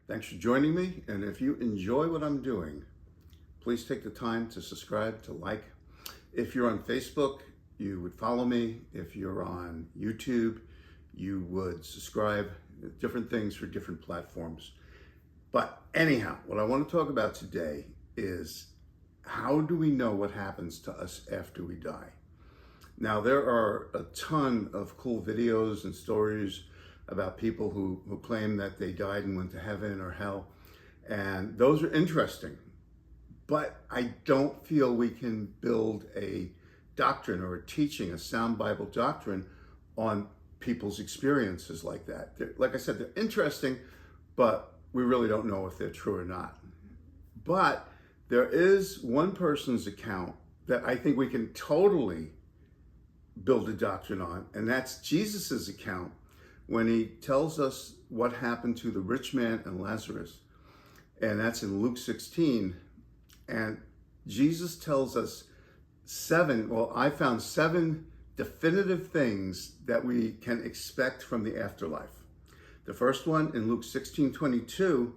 Thanks for joining me, and if you enjoy what I'm doing, please take the time to subscribe, to like. If you're on Facebook, you would follow me. If you're on YouTube, you would subscribe. Different things for different platforms. But anyhow, what I want to talk about today is how do we know what happens to us after we die? Now, there are a ton of cool videos and stories about people who claim that they died and went to heaven or hell. And those are interesting. But I don't feel we can build a doctrine or a teaching, a sound Bible doctrine on people's experiences like that. Like I said, they're interesting, but we really don't know if they're true or not. But there is one person's account that I think we can totally build a doctrine on, and that's Jesus's account when he tells us what happened to the rich man and Lazarus. And that's in Luke 16. And Jesus tells us I found seven definitive things that we can expect from the afterlife. The first one in Luke 16:22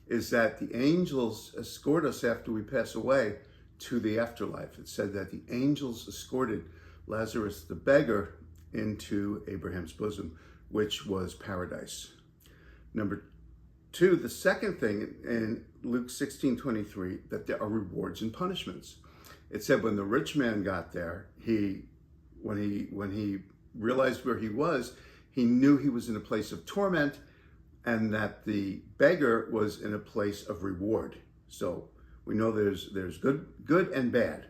is that the angels escort us after we pass away to the afterlife. It said that the angels escorted Lazarus the beggar into Abraham's bosom, which was paradise. Number two, the second thing in Luke 16:23, that there are rewards and punishments. It said when the rich man got there, when he realized where he was, he knew he was in a place of torment, and that the beggar was in a place of reward. So we know there's good and bad.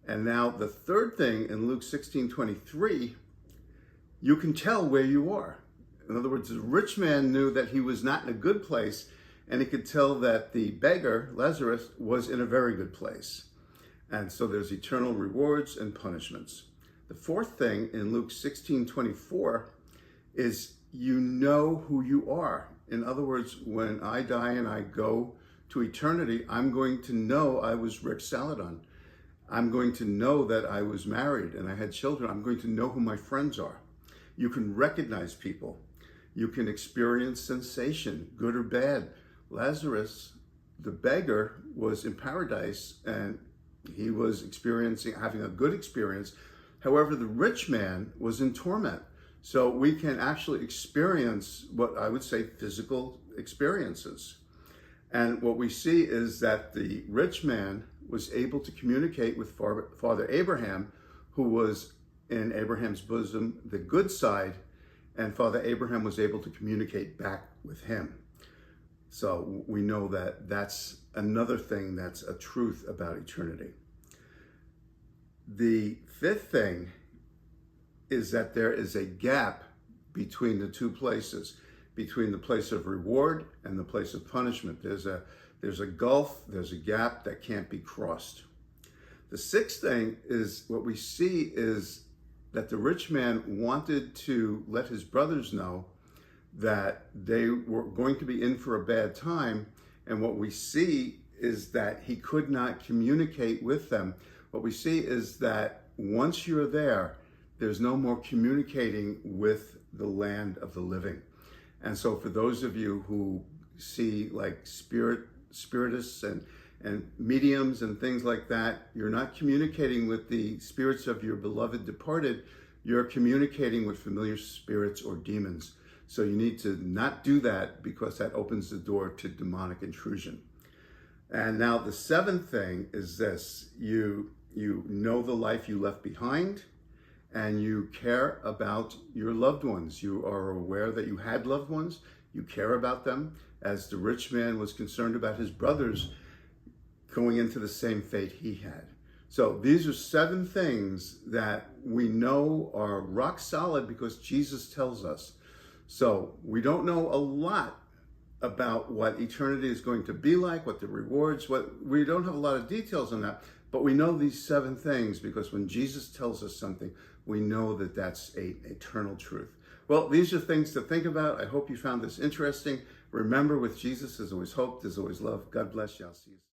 And now the third thing in Luke 16:23, you can tell where you are. In other words, the rich man knew that he was not in a good place, and he could tell that the beggar, Lazarus, was in a very good place. And so there's eternal rewards and punishments. The fourth thing in Luke 16:24 is you know who you are. In other words, when I die and I go to eternity, I'm going to know I was Rick Saladon. I'm going to know that I was married and I had children. I'm going to know who my friends are. You can recognize people. You can experience sensation, good or bad. Lazarus, the beggar, was in paradise and he was having a good experience. However, the rich man was in torment. So we can actually experience what I would say physical experiences. And what we see is that the rich man was able to communicate with Father Abraham, who was in Abraham's bosom, the good side, and Father Abraham was able to communicate back with him. So we know that that's another thing that's a truth about eternity. The fifth thing is that there is a gap between the two places, between the place of reward and the place of punishment. There's a gulf, there's a gap that can't be crossed. The sixth thing is what we see is that the rich man wanted to let his brothers know that they were going to be in for a bad time. And what we see is that he could not communicate with them. What we see is that once you're there, there's no more communicating with the land of the living. And so for those of you who see like spiritists and mediums and things like that, you're not communicating with the spirits of your beloved departed, you're communicating with familiar spirits or demons. So you need to not do that because that opens the door to demonic intrusion. And now the seventh thing is this: you know the life you left behind, and you care about your loved ones. You are aware that you had loved ones, you care about them, as the rich man was concerned about his brothers going into the same fate he had. So these are seven things that we know are rock solid because Jesus tells us. So we don't know a lot about what eternity is going to be like, what the rewards, we don't have a lot of details on that, but we know these seven things because when Jesus tells us something, we know that that's an eternal truth. Well, these are things to think about. I hope you found this interesting. Remember, with Jesus, there's always hope, there's always love. God bless you. I'll see you soon.